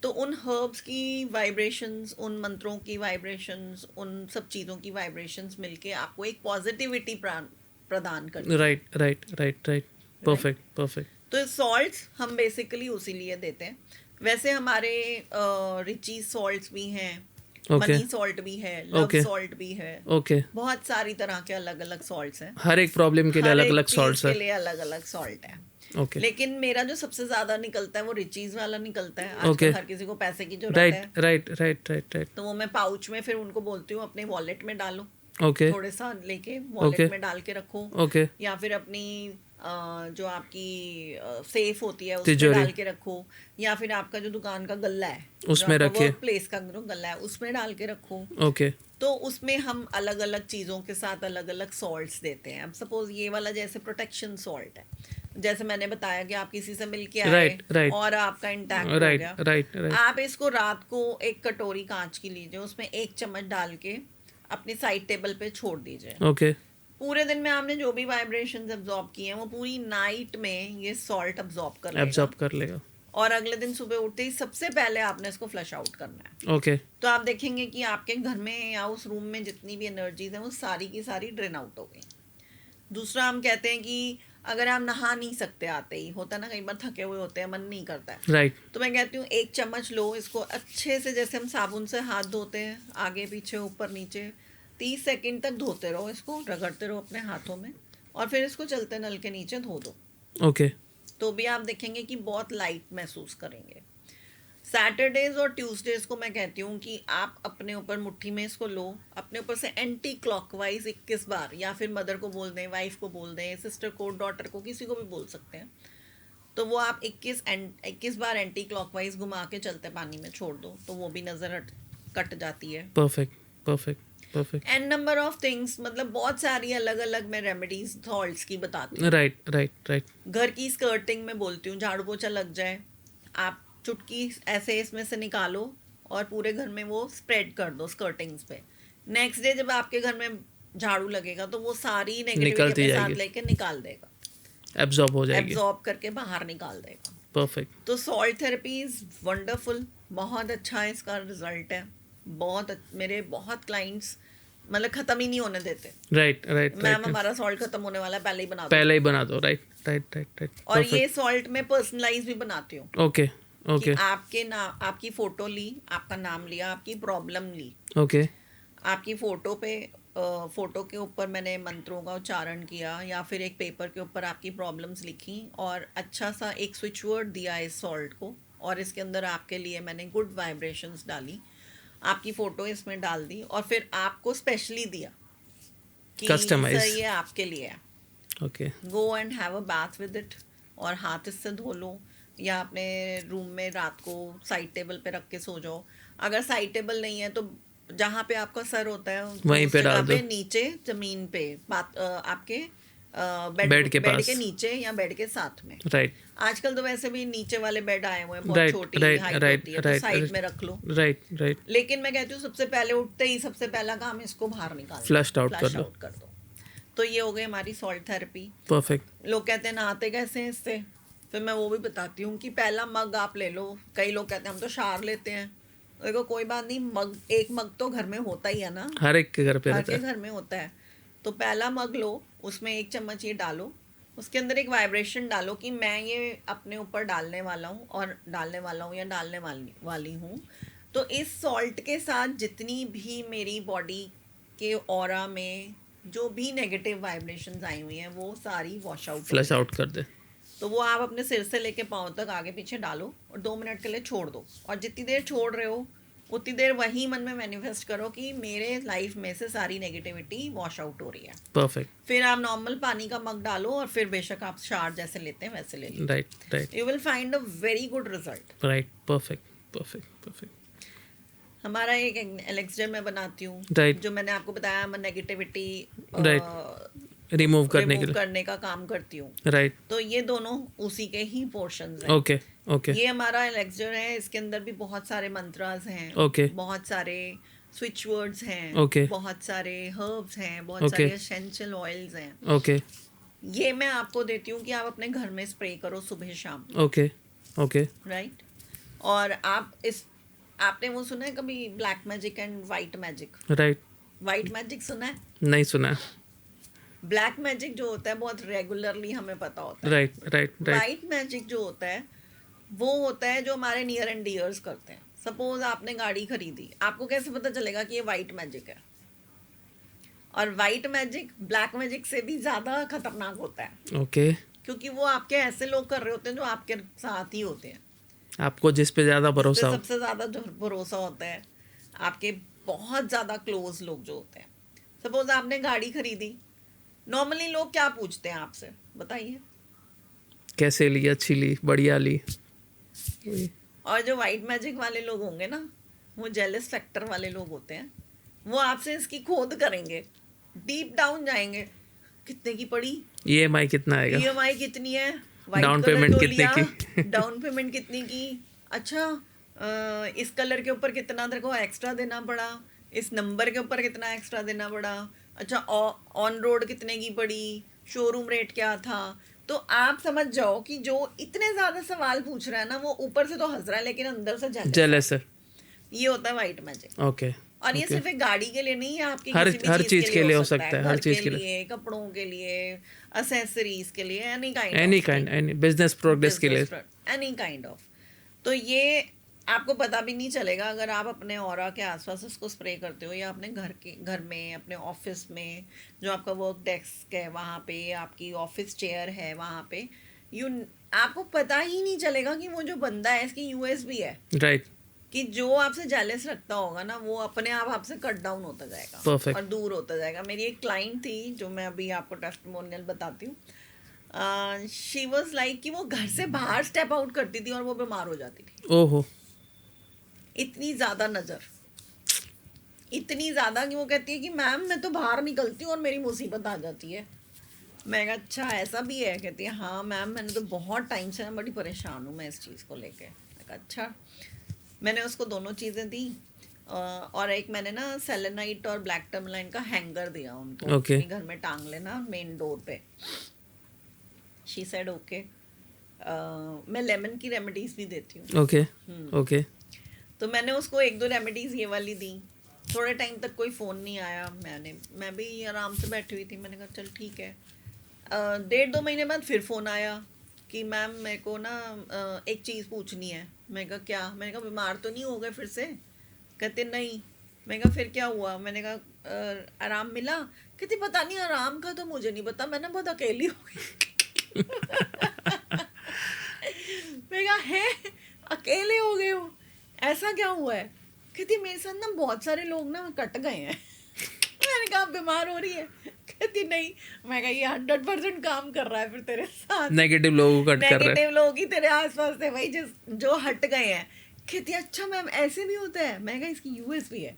तो उन हर्ब्स की वाइब्रेशंस, उन मंत्रों की वाइब्रेशंस, उन सब चीज़ों की वाइब्रेशंस मिलके आपको एक पॉजिटिविटी प्रदान करती है। Right right right right perfect perfect तो सॉल्ट्स हम बेसिकली उसी लिए देते हैं। वैसे हमारे रिची सॉल्ट्स भी हैं, Okay. मनी सॉल्ट भी है, लव Okay. सॉल्ट भी है, ओके बहुत सारी तरह के अलग अलग सॉल्ट्स हैं। हर एक प्रॉब्लम के लिए हर अलग एक अलग चीज़ सॉल्ट्स के है। लिए अलग अलग सॉल्ट है। ओके लेकिन मेरा जो सबसे ज्यादा निकलता है वो रिचीज वाला निकलता है। आजकल Okay. हर किसी को पैसे की जरूरत राइट है, राइट राइट राइट राइट तो वो मैं पाउच में फिर उनको बोलती हूँ अपने वॉलेट में डालो, ओके थोड़े सा लेके वॉलेट Okay. में डाल के रखो, ओके या फिर अपनी जो आपकी सेफ होती है उसमें तिजोरी। डाल के रखो, या फिर आपका जो दुकान का गल्ला है, उसमें रखिए। प्लेस का जो गल्ला है उसमें डाल के रखो। ओके तो उसमें हम अलग अलग चीज़ों के साथ अलग अलग सॉल्ट्स देते हैं। अब सपोज ये वाला जैसे प्रोटेक्शन सॉल्ट है, जैसे मैंने बताया कि आप किसी से मिल के आए Right, right. और आपका इंटैक्ट हो राइट गया, राइट राइट आप इसको रात को एक कटोरी कांच की लीजिए, उसमें 1 चम्मच डाल के अपनी साइड टेबल पे छोड़ दीजिए। ओके पूरे दिन में आपने जो भी वाइब्रेशंस अब्जॉर्ब किए हैं वो पूरी नाइट में ये सॉल्ट अब्जॉर्ब कर लेगा, एब्जॉर्ब कर लेगा। और अगले दिन सुबह उठते ही सबसे पहले आपने इसको फ्लश आउट करना है। ओके तो आप देखेंगे कि आपके घर में या उस रूम में जितनी भी एनर्जीज हैं वो सारी की सारी ड्रेन आउट हो गई। दूसरा, हम कहते हैं कि अगर आप नहा नहीं सकते आते ही, होता है ना कई बार थके हुए होते हैं, मन नहीं करता है, राइट तो मैं कहती हूँ 1 चम्मच लो, इसको अच्छे से जैसे हम साबुन से हाथ धोते हैं आगे पीछे ऊपर नीचे 30 सेकंड तक धोते रहो, इसको रगड़ते रहो अपने हाथों में, और फिर इसको चलते नल के नीचे धो दो। ओके तो भी आप देखेंगे कि बहुत लाइट महसूस करेंगे। सैटरडेज और ट्यूसडेज को मैं कहती हूँ कि आप अपने ऊपर मुट्ठी में इसको लो, अपने ऊपर से एंटी क्लॉकवाइज 21 बार, या फिर मदर को बोल दें, वाइफ को बोल दें, सिस्टर को, डॉटर को, किसी को भी बोल सकते हैं। तो वो आप 21 बार एंटी क्लॉकवाइज घुमा के चलते पानी में छोड़ दो, तो वो भी नज़र कट जाती है। Perfect perfect perfect. And number of things, मतलब बहुत सारी अलग अलग मैं रेमेडीज सॉल्ट्स की बताती हूँ। Right right right. घर की स्कर्टिंग में बोलती हूँ, झाड़ू पोछा लग जाए, आप चुटकी ऐसे इसमें से निकालो और पूरे घर में वो स्प्रेड कर दो स्कर्टिंग्स पे। नेक्स्ट डे जब आपके घर में झाड़ू लगेगा तो वो सारी नेगेटिविटी निकलती अपने साथ जाएगी। लेके निकाल देगा, एब्जॉर्ब हो जाएगी। एब्जॉर्ब करके बाहर निकाल देगा। परफेक्ट। तो सॉल्ट थेरेपी इज वंडरफुल, बहुत अच्छा है इसका रिजल्ट है। मेरे बहुत क्लाइंट्स मतलब खत्म ही नहीं होने देते। Right right ma'am right. हमारा सॉल्ट खत्म होने वाला है, पहले ही बना दो। पहले ही बना दो। Right right right right. और ये सॉल्ट मैं पर्सनलाइज भी बनाती हूँ। ओके ओके कि आपकी फोटो ली, आपका नाम लिया, आपकी प्रॉब्लम ली, ओके आपकी फोटो के ऊपर मैंने मंत्रों का उच्चारण किया, या फिर एक पेपर के ऊपर आपकी प्रॉब्लम्स लिखी और अच्छा सा एक स्विच वर्ड दिया इस सॉल्ट को, और इसके अंदर आपके लिए मैंने गुड वाइब्रेशंस डाली, आपकी फ़ोटो इसमें डाल दी, और फिर आपको स्पेशली दिया कि Customize. सर ये आपके लिए है, okay go and have a bath with it, और हाथ इससे धो लो, या अपने रूम में रात को साइड टेबल पे रख के सो जाओ। अगर साइड टेबल नहीं है तो जहाँ पे आपका सर होता है वहीं उस पे जगह डाल दो। पे नीचे ज़मीन पे आपके बेड के पास। के नीचे या बेड के साथ में। राइट आजकल तो वैसे भी नीचे वाले बेड आए हुए हैं, बहुत राइट छोटी राइट हाइट राइट होती है, तो राइट साइड में रख लो। Right right. लेकिन मैं कहती हूँ सबसे पहले उठते ही सबसे पहला काम इसको बाहर निकाल Flushed out कर दो। कर दो। तो ये हो गई हमारी सॉल्ट थेरेपी। परफेक्ट। लोग कहते हैं नहाते कैसे हैं इससे, फिर मैं वो भी बताती हूँ कि पहला मग आप ले लो। कई लोग कहते हैं हम तो शावर लेते हैं, देखो कोई बात नहीं, एक मग तो घर में होता ही है ना, हर एक के घर पे हर रहता के है। घर में होता है। तो पहला मग लो, उसमें 1 चम्मच ये डालो, उसके अंदर एक वाइब्रेशन डालो कि मैं ये अपने ऊपर डालने वाला हूँ और डालने वाला हूँ या डालने वाली हूँ। तो इस सॉल्ट के साथ जितनी भी मेरी बॉडी के ऑरा में जो भी नेगेटिव वाइब्रेशंस आई हुई हैं वो सारी वॉश आउट फ्लश आउट कर दे। तो वो आप अपने सिर से लेके पाँव तक आगे पीछे डालो और 2 मिनट के लिए छोड़ दो। और जितनी देर छोड़ रहे हो उतनी देर वही मन में मैनिफेस्ट करो कि मेरे लाइफ में से सारी नेगेटिविटी वॉश आउट हो रही है। परफेक्ट। फिर आप नॉर्मल पानी का मग डालो और फिर बेशक आप शावर जैसे लेते हैं वैसे ले लीजिए। Right right you will find a very good result. Right. Perfect perfect perfect. हमारा एक एलेक्सर मैं बनाती हूँ, Right. जो मैंने आपको बताया, मैं नेगेटिविटी रिमूव करने के लिए। करने का काम करती हूँ। राइट। तो ये दोनों उसी के ही पोर्शंस हैं। ओके ओके ये हमारा एलेक्सर है, इसके अंदर भी बहुत सारे मंत्रास हैं, Okay. बहुत सारे स्विच वर्ड्स हैं, Okay. बहुत सारे हर्ब्स हैं, बहुत Okay. सारे एसेंशियल ऑयल्स हैं। ओके ये मैं आपको देती हूँ कि आप अपने घर में स्प्रे करो सुबह शाम, ओके ओके। राइट। और आपने वो सुना है कभी black magic and white magic? Right. White magic सुना है? नहीं सुना। ब्लैक मैजिक जो होता है बहुत रेगुलरली हमें पता होता है। Right right right. White magic जो होता है वो होता है जो हमारे नियर एंड डियर्स करते हैं। सपोज आपने गाड़ी खरीदी, आपको कैसे पता चलेगा कि ये वाइट मैजिक है? और वाइट मैजिक ब्लैक मैजिक से भी ज़्यादा खतरनाक होता है, ओके। क्योंकि वो आपके ऐसे लोग कर रहे होते हैं जो आपके साथ ही होते हैं। आपको जिस पे ज्यादा भरोसा हो। सबसे ज़्यादा जो भरोसा होता है आपके बहुत ज़्यादा क्लोज लोग जो होते हैं। सपोज आपने गाड़ी खरीदी, नॉर्मली लोग क्या पूछते हैं आपसे, बताइए? कैसे ली, अच्छी ली, बढ़िया ली। और जो वाइट मैजिक वाले लोग होंगे ना, वो जेलस फैक्टर वाले लोग होते हैं, वो आपसे इसकी खोद करेंगे, डीप डाउन जाएंगे। कितने की पड़ी? EMI कितना आएगा? EMI कितनी है? Down payment कितने की? डाउन पेमेंट कितनी की? अच्छा, इस कलर के ऊपर कितना तेरे को एक्स्ट्रा देना पड़ा, इस नंबर के ऊपर कितना एक्स्ट्रा देना पड़ा, अच्छा ऑन रोड कितने की पड़ी, शोरूम रेट क्या था। तो आप समझ जाओ कि जो इतने ज्यादा सवाल पूछ रहा है ना, वो ऊपर से तो हंस रहा है लेकिन अंदर से जेलस है। ये होता है वाइट मैजिक। ओके। और ये सिर्फ एक गाड़ी के लिए नहीं है, आपकी हर किसी भी हर चीज के लिए हो सकता सकता है। हर घर चीज के के लिए। लिए, कपड़ों के लिए, असेसरीज के लिए, any kind any business progress के लिए। Any kind of. तो ये आपको पता भी नहीं चलेगा अगर आप अपने ऑरा के आसपास उसको स्प्रे करते हो, या अपने घर में, अपने ऑफिस में, जो आपका वर्क डेस्क है वहाँ पे, आपकी ऑफिस चेयर है वहाँ पे, यू आपको पता ही नहीं चलेगा कि वो जो बंदा है इसकी यूएसबी है, राइट, कि जो आपसे जेलस रखता होगा ना वो अपने आप आपसे कट डाउन होता जाएगा Perfect. और दूर होता जाएगा। मेरी एक क्लाइंट थी जो मैं अभी आपको टेस्टिमोनियल बताती हूँ। शी वाज लाइक कि वो घर से बाहर स्टेप आउट करती थी और वो बीमार हो जाती थी। ओहो, इतनी ज़्यादा नज़र, इतनी ज़्यादा कि वो कहती है कि मैम मैं तो बाहर निकलती हूँ और मेरी मुसीबत आ जाती है। मैं कहा अच्छा ऐसा भी है? कहती है हाँ मैम मैंने तो बहुत टाइम से मैं बड़ी परेशान हूँ मैं इस चीज़ को लेके। मैं कहा अच्छा। मैंने उसको दोनों चीज़ें दी और एक मैंने ना सेलेनाइट और ब्लैक टर्मलाइन का हैंगर दिया उनको। Okay. अपने घर में टांग लेना मेन डोर पे। She said okay. मैं लेमन की रेमेडीज भी देती हूँ। ओके, ओके, तो मैंने उसको 1-2 रेमेडीज ये वाली दी। थोड़े टाइम तक कोई फ़ोन नहीं आया। मैं भी आराम से बैठी हुई थी। मैंने कहा चल ठीक है। 1.5-2 महीने बाद फिर फ़ोन आया कि मैम मेरे को ना एक चीज़ पूछनी है। मैंने कहा क्या? मैंने कहा बीमार तो नहीं हो गए फिर से? कहते नहीं। मैंने कहा फिर क्या हुआ? मैंने कहा आराम मिला? कहती पता नहीं आराम का तो मुझे नहीं पता, मैं ना बहुत अकेली हो गई। मैंने कहा है अकेले हो गए हो, ऐसा क्या हुआ है? कहती मेरे साथ ना बहुत सारे लोग ना कट गए हैं। मैंने कहा बीमार हो रही है? कहती नहीं। मैं कहा ये 100% काम कर रहा है फिर तेरे साथ। नेगेटिव लोगों को कट कर रहा है। नेगेटिव लोग ही तेरे आसपास थे भाई जो हट गए हैं। कहती अच्छा मैम ऐसे भी होता है? मैं कहा इसकी यूएसपी है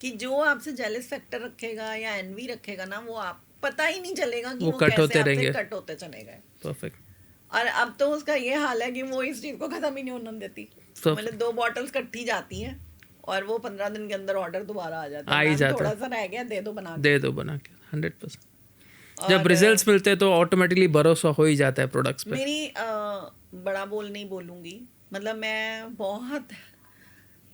कि जो आपसे जेलस फैक्टर रखेगा या एनवी रखेगा ना वो आप पता ही नहीं चलेगा कि वो कट कैसे होते आपसे रहेंगे। कट होते चले गए। परफेक्ट। और अब तो उसका ये हाल है कि वो इस चीज को खत्म ही नहीं होने देती। तो- मतलब 2 बॉटल्स इकट्ठी जाती हैं और वो 15 दिन के अंदर ऑर्डर दोबारा आ जाता आ है। ही मैम जाता थोड़ा है। सा रह गया दे दो बना के। दे दो बना के 100%। जब और, रिजल्ट्स मिलते हैं तो ऑटोमेटिकली भरोसा हो ही जाता है प्रोडक्ट्स पे। मेरी बड़ा बोल नहीं बोलूंगी, मतलब मैं बहुत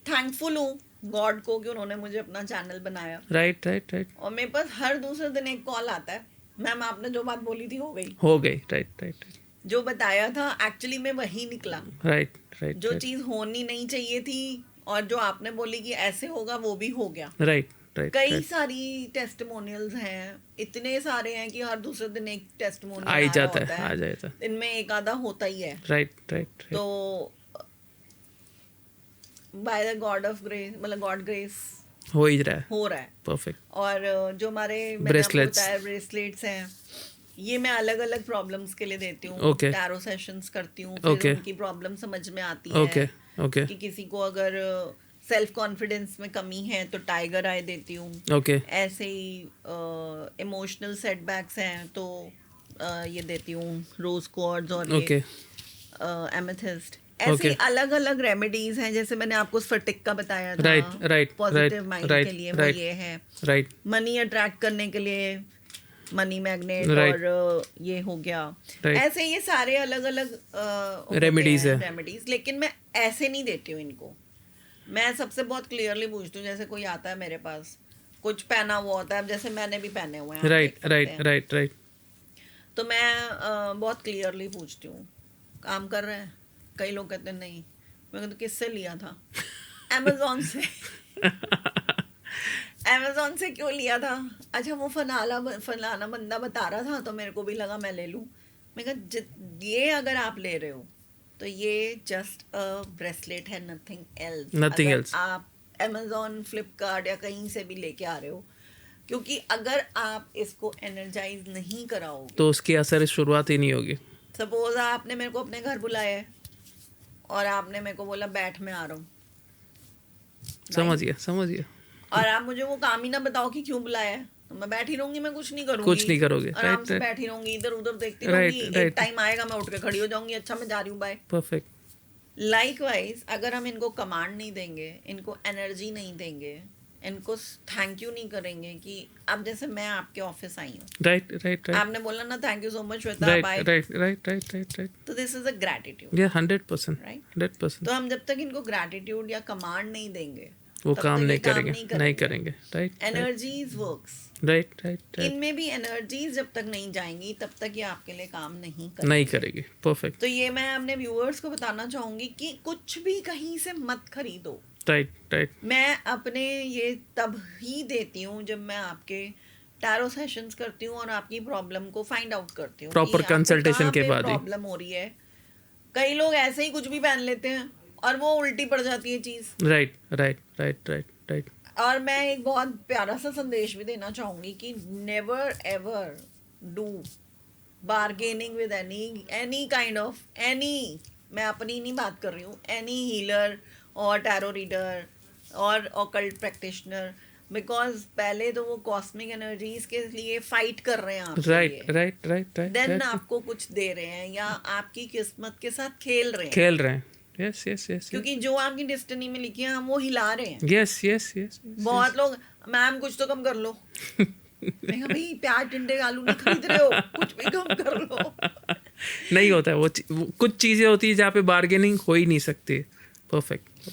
थैंकफुल हूँ गॉड को कि उन्होंने मुझे अपना चैनल बनाया। Right, right, right. और मेरे पास हर दूसरे दिन एक कॉल आता है, मैम आपने जो बात बोली थी हो गई, हो गई। राइट, राइट, जो बताया था एक्चुअली में वही निकला। राइट, राइट, जो चीज़ होनी नहीं चाहिए थी और जो आपने बोली कि ऐसे होगा वो भी हो गया। राइट, राइट, कई सारी टेस्टिमोनियल्स हैं, इतने सारे हैं कि हर दूसरे दिन एक आ टेस्टिमोनियल ही आ रहा जाता होता है, आ है। जाता है। इनमें एक आधा होता ही है। राइट, राइट, तो by the God of grace, मतलब गॉड ग्रेस हो ही रहा है। हो रहा है। परफेक्ट। और जो हमारे मैंने आपको Bracelets. बताया ब्रेसलेट्स हैं, ये मैं अलग अलग प्रॉब्लम्स के लिए देती हूँ। Okay. टैरो सेशंस करती हूँ, फिर Okay. उनकी प्रॉब्लम समझ में आती है। ओके, ओके, कि किसी को अगर सेल्फ कॉन्फिडेंस में कमी है तो टाइगर आई देती हूँ। ओके, ऐसे ही इमोशनल सेटबैक्स हैं तो ये देती हूँ रोज क्वार्ट्ज और ओके, एमेथिस्ट। ऐसे Okay. अलग अलग रेमेडीज हैं, जैसे मैंने आपको स्फटिक का बताया था। Right, right, positive right, mind right, के लिए right. वो ये है। राइट, मनी अट्रैक्ट करने के लिए मनी मैग्नेट Right. और ये हो गया। Right. ऐसे ये सारे अलग अलग Remedies है। रेमेडीज, लेकिन मैं ऐसे नहीं देती हूँ इनको। मैं सबसे बहुत क्लियरली पूछती हूँ, जैसे कोई आता है मेरे पास कुछ पहना हुआ होता है, अब जैसे मैंने भी पहने हुए हैं, आप राइट, देख सकते राइट, हैं। Right, right. तो मैं बहुत क्लियरली पूछती हूँ काम कर रहे हैं? कई लोग कहते हैं नहीं। मैं कहती किससे लिया था? अमेजोन से। अमेजोन से क्यों लिया था? अच्छा वो फलाना बंदा बता रहा था तो मेरे को भी लगा मैं ले लूँ। मैं कहा ये अगर आप ले रहे हो तो ये जस्ट अ ब्रेसलेट है, नथिंग एल्स। Nothing अगर else. आप अमेजोन, फ्लिपकार्ट या कहीं से भी लेके आ रहे हो, क्योंकि अगर आप इसको एनर्जाइज नहीं कराओगे, तो उसकी असर शुरुआत ही नहीं होगी। सपोज आपने मेरे को अपने घर बुलाया है और आपने मेरे को बोला बैठ मैं आ रहा हूँ, समझ गया, समझ गया। और आप मुझे वो काम ही ना बताओ कि क्यों बुलाया है, तो मैं बैठी रहूंगी, मैं कुछ नहीं करूंगी। कुछ नहीं करोगे। आराम राइट, से राइट, बैठी रहूंगी, इधर उधर देखती Right, रहूंगी। एक right. टाइम आएगा मैं उठ के खड़ी हो जाऊंगी, अच्छा मैं जा रही हूँ बाय। परफेक्ट। लाइकवाइज अगर हम इनको कमांड नहीं देंगे, इनको एनर्जी नहीं देंगे, इनको थैंक यू नहीं करेंगे कि अब जैसे मैं आपके ऑफिस आई हूँ, राइट, राइट, राइट, आपने बोला ना thank you so much Shweta right, bye, right, right, right, right, right. तो दिस इज अ ग्रैटिट्यूड, ये 100%, राइट? 100%। तो हम जब तक इनको ग्रैटिट्यूड या कमांड नहीं देंगे वो तब काम तक ये नहीं काम करेंगे, नहीं करेंगे। Right, energies works. Right, right, right. इनमें भी एनर्जीज जब तक नहीं जाएंगी तब तक ये आपके लिए काम नहीं करेंगे। नहीं करेगी। परफेक्ट। तो ये मैं अपने व्यूअर्स को बताना चाहूंगी कि कुछ भी कहीं से मत खरीदो। राइट, राइट, मैं अपने ये तब ही देती हूँ जब मैं आपके टैरो सेशंस करती हूँ और आपकी प्रॉब्लम को फाइंड आउट करती हूँ Proper consultation के बाद ही। प्रॉब्लम हो रही है। कई लोग ऐसे ही कुछ भी पहन लेते हैं और वो उल्टी पड़ जाती है चीज। Right right right right right. और मैं एक बहुत प्यारा सा संदेश भी देना चाहूंगी कि never ever do bargaining with any kind of any, मैं अपनी नहीं बात कर रही हूँ, एनी हीलर और टैरो रीडर और ऑकल्ट प्रैक्टिशनर, बिकॉज पहले तो वो कॉस्मिक एनर्जीज के लिए फाइट कर रहे हैं आपके राइट लिए, राइट राइट राइट। देन आपको कुछ दे रहे हैं या आपकी किस्मत के साथ खेल रहे हैं, खेल रहे हैं। यस यस यस क्योंकि जो आपकी डेस्टिनी में लिखी है हम वो हिला रहे हैं। Yes yes yes. बहुत लोग, मैम कुछ तो कम कर लो। मैं कहा भाई प्याज टिंडे आलू नहीं खरीद रहे हो, कुछ भी कम कर लो। नहीं होता है वो कुछ चीज़ें होती है जहाँ पे बार्गेनिंग हो ही नहीं सकती। परफेक्ट।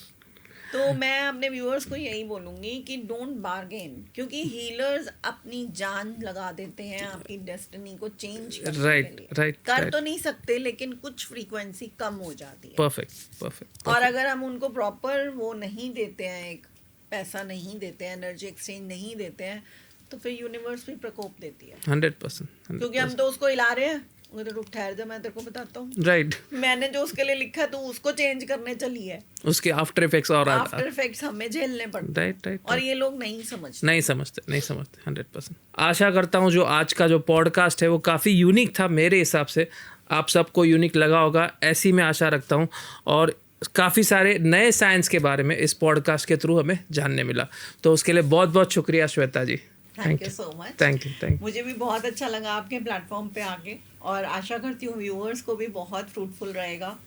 तो मैं अपने व्यूअर्स को यही बोलूंगी कि डोंट बार्गेन, क्योंकि हीलर्स अपनी जान लगा देते हैं आपकी डेस्टिनी को चेंज करने Right, के लिए। right, कर right. तो नहीं सकते, लेकिन कुछ फ्रीक्वेंसी कम हो जाती है। Perfect perfect. और अगर हम उनको प्रॉपर वो नहीं देते हैं, एक पैसा नहीं देते हैं, एनर्जी एक्सचेंज नहीं देते हैं, तो फिर यूनिवर्स भी प्रकोप देती है। 100%। क्योंकि हम तो उसको हिला रहे हैं, वो तो रुक ठहर जा, मैं तेरे को बताता हूँ। राइट। मैंने जो उसके लिए लिखा तो उसको चेंज करने चली है, उसके आफ्टर इफेक्ट्स और आफ्टर इफेक्ट्स हमें झेलने पड़ते हैं। Right right. और ये लोग नहीं समझते। नहीं समझते 100%। आशा करता हूँ जो आज का जो पॉडकास्ट है वो काफ़ी यूनिक था मेरे हिसाब से, आप सबको यूनिक लगा होगा, ऐसी मैं आशा रखता हूँ। और काफ़ी सारे नए साइंस के बारे में इस पॉडकास्ट के थ्रू हमें जानने मिला, तो उसके लिए बहुत बहुत शुक्रिया Shweta ji. Thank you so much. Thank you. मुझे भी बहुत अच्छा लगा आपके प्लेटफॉर्म पे आके, और आशा करती हूँ व्यूअर्स को भी बहुत फ्रूटफुल रहेगा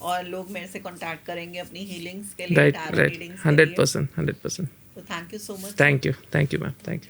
और लोग मेरे से कांटेक्ट करेंगे अपनी हीलिंग्स के लिए, राइट टैरो राइट। रीडिंग्स के लिए। 100%। तो thank you so much. Thank you ma'am, thank you.